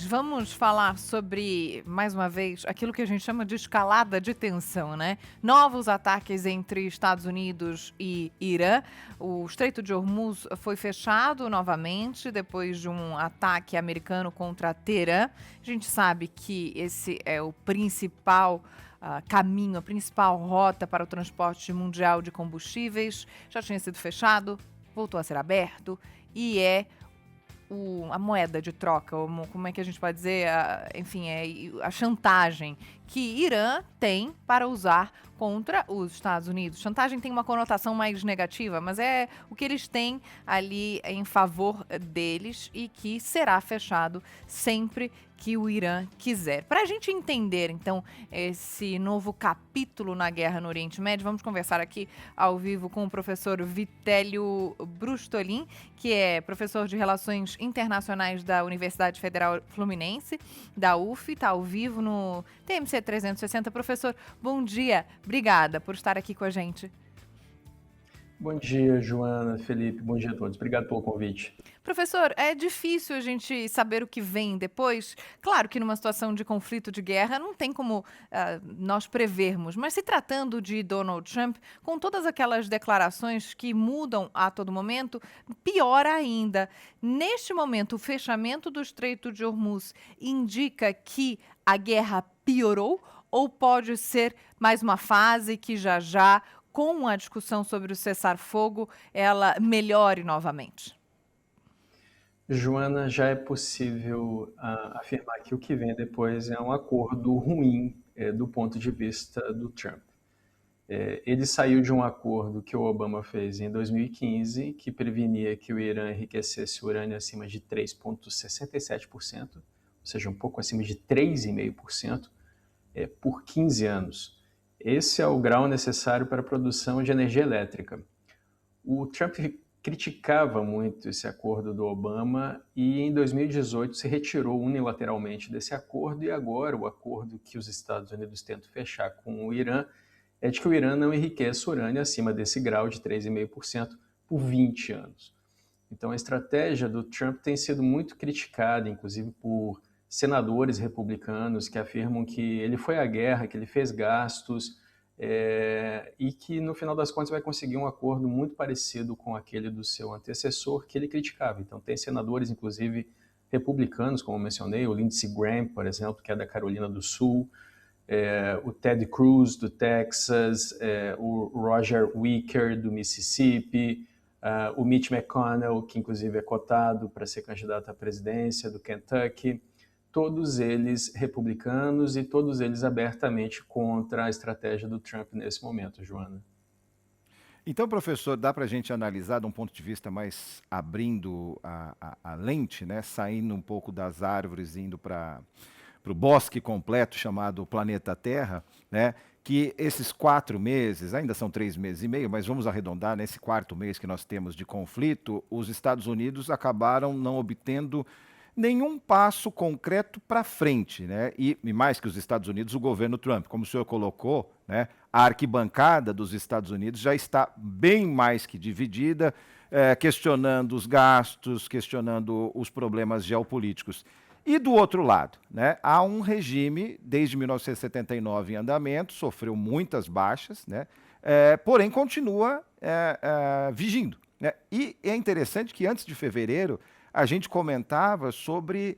vamos falar sobre, mais uma vez, aquilo que a gente chama de escalada de tensão, né? Novos ataques entre Estados Unidos e Irã. O Estreito de Hormuz foi fechado novamente depois de um ataque americano contra Teherã. A gente sabe que esse é o principal caminho, a principal rota para o transporte mundial de combustíveis. Já tinha sido fechado, voltou a ser aberto e é a moeda de troca, como é que a gente pode dizer, enfim, a chantagem que Irã tem para usar contra os Estados Unidos. Chantagem tem uma conotação mais negativa, mas é o que eles têm ali em favor deles e que será fechado sempre que o Irã quiser. Para a gente entender, então, esse novo capítulo na guerra no Oriente Médio, vamos conversar aqui ao vivo com o professor Vitélio Brustolin, que é professor de Relações Internacionais da Universidade Federal Fluminense, da UF, está ao vivo no TMC 360. Professor, bom dia. Obrigada por estar aqui com a gente. Bom dia, Joana, Felipe, bom dia a todos. Obrigado pelo convite. Professor, é difícil a gente saber o que vem depois. Claro que numa situação de conflito, de guerra, não tem como nós prevermos. Mas se tratando de Donald Trump, com todas aquelas declarações que mudam a todo momento, pior ainda. Neste momento, o fechamento do Estreito de Hormuz indica que a guerra piorou ou pode ser mais uma fase que já, com a discussão sobre o cessar-fogo, ela melhore novamente? Joana, já é possível afirmar que o que vem depois é um acordo ruim do ponto de vista do Trump. Ele saiu de um acordo que o Obama fez em 2015, que prevenia que o Irã enriquecesse urânio acima de 3,67%, ou seja, um pouco acima de 3,5%, por 15 anos. Esse é o grau necessário para a produção de energia elétrica. O Trump criticava muito esse acordo do Obama e em 2018 se retirou unilateralmente desse acordo, e agora o acordo que os Estados Unidos tentam fechar com o Irã é de que o Irã não enriqueça urânio acima desse grau de 3,5% por 20 anos. Então a estratégia do Trump tem sido muito criticada, inclusive por senadores republicanos que afirmam que ele foi à guerra, que ele fez gastos, e que no final das contas vai conseguir um acordo muito parecido com aquele do seu antecessor que ele criticava. Então tem senadores, inclusive republicanos, como eu mencionei, o Lindsey Graham, por exemplo, que é da Carolina do Sul, o Ted Cruz, do Texas, o Roger Wicker, do Mississippi, o Mitch McConnell, que inclusive é cotado para ser candidato à presidência do Kentucky, todos eles republicanos e todos eles abertamente contra a estratégia do Trump nesse momento, Joana. Então, professor, dá para a gente analisar de um ponto de vista mais abrindo a lente, né? Saindo um pouco das árvores, indo para o bosque completo chamado planeta Terra, né? Que esses 4 meses, ainda são 3 meses e meio, mas vamos arredondar, nesse 4º mês que nós temos de conflito, os Estados Unidos acabaram não obtendo nenhum passo concreto para frente, né? E mais que os Estados Unidos, o governo Trump, como o senhor colocou, né? A arquibancada dos Estados Unidos já está bem mais que dividida, questionando os gastos, questionando os problemas geopolíticos. E do outro lado, né, há um regime, desde 1979 em andamento, sofreu muitas baixas, né, porém continua vigindo, né? E é interessante que antes de fevereiro a gente comentava sobre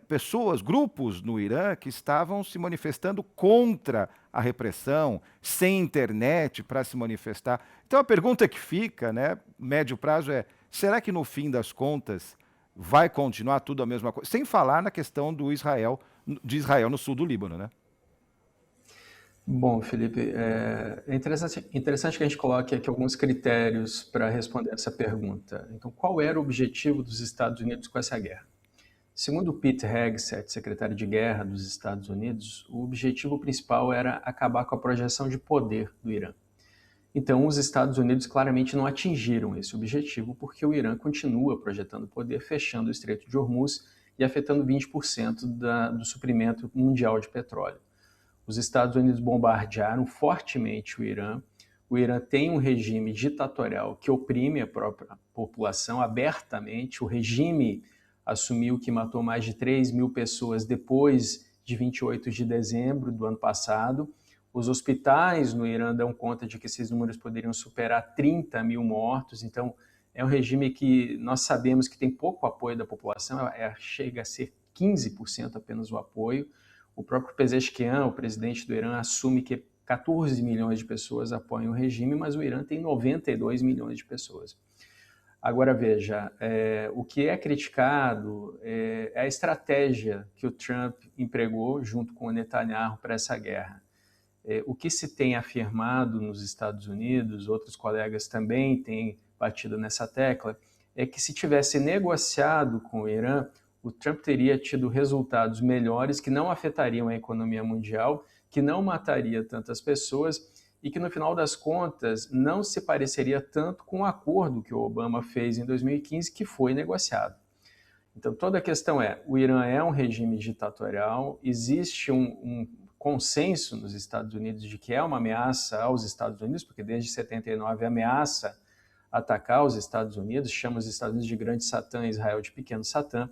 pessoas, grupos no Irã que estavam se manifestando contra a repressão, sem internet para se manifestar. Então a pergunta que fica, né, médio prazo será que no fim das contas vai continuar tudo a mesma coisa? Sem falar na questão de Israel no sul do Líbano, né? Bom, Felipe, é interessante que a gente coloque aqui alguns critérios para responder essa pergunta. Então, qual era o objetivo dos Estados Unidos com essa guerra? Segundo Pete Hegseth, secretário de Guerra dos Estados Unidos, o objetivo principal era acabar com a projeção de poder do Irã. Então, os Estados Unidos claramente não atingiram esse objetivo porque o Irã continua projetando poder, fechando o Estreito de Hormuz e afetando 20% do suprimento mundial de petróleo. Os Estados Unidos bombardearam fortemente o Irã. O Irã tem um regime ditatorial que oprime a própria população abertamente. O regime assumiu que matou mais de 3 mil pessoas depois de 28 de dezembro do ano passado. Os hospitais no Irã dão conta de que esses números poderiam superar 30 mil mortos. Então, é um regime que nós sabemos que tem pouco apoio da população, chega a ser 15% apenas o apoio. O próprio Pezeshkian, o presidente do Irã, assume que 14 milhões de pessoas apoiam o regime, mas o Irã tem 92 milhões de pessoas. Agora, veja, o que é criticado é a estratégia que o Trump empregou junto com o Netanyahu para essa guerra. O que se tem afirmado nos Estados Unidos, outros colegas também têm batido nessa tecla, é que se tivesse negociado com o Irã, o Trump teria tido resultados melhores que não afetariam a economia mundial, que não mataria tantas pessoas e que, no final das contas, não se pareceria tanto com o acordo que o Obama fez em 2015, que foi negociado. Então, toda a questão o Irã é um regime ditatorial, existe um consenso nos Estados Unidos de que é uma ameaça aos Estados Unidos, porque desde 79 ameaça atacar os Estados Unidos, chama os Estados Unidos de grande Satã, Israel de pequeno Satã,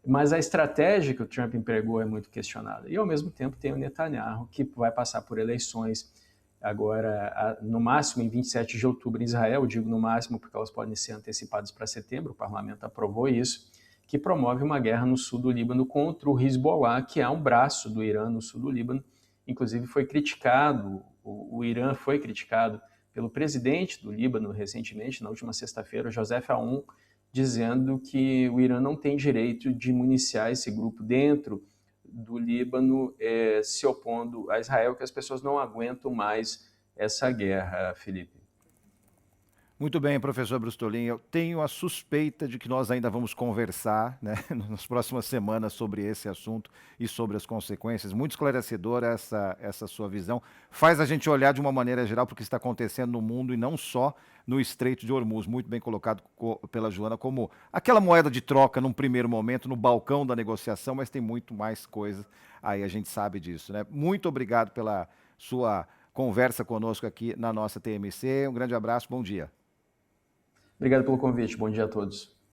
mas a estratégia que o Trump empregou é muito questionada. E, ao mesmo tempo, tem o Netanyahu, que vai passar por eleições agora, no máximo, em 27 de outubro em Israel, eu digo no máximo porque elas podem ser antecipadas para setembro, o parlamento aprovou isso, que promove uma guerra no sul do Líbano contra o Hezbollah, que é um braço do Irã no sul do Líbano. Inclusive foi criticado, o Irã foi criticado pelo presidente do Líbano recentemente, na última sexta-feira, Joseph Aoun, dizendo que o Irã não tem direito de municiar esse grupo dentro do Líbano, se opondo a Israel, que as pessoas não aguentam mais essa guerra, Felipe. Muito bem, professor Brustolin. Eu tenho a suspeita de que nós ainda vamos conversar, né, nas próximas semanas sobre esse assunto e sobre as consequências. Muito esclarecedora essa sua visão. Faz a gente olhar de uma maneira geral para o que está acontecendo no mundo e não só no Estreito de Hormuz. Muito bem colocado pela Joana como aquela moeda de troca num primeiro momento, no balcão da negociação, mas tem muito mais coisa aí, a gente sabe disso, né? Muito obrigado pela sua conversa conosco aqui na nossa TMC. Um grande abraço, bom dia. Obrigado pelo convite, bom dia a todos.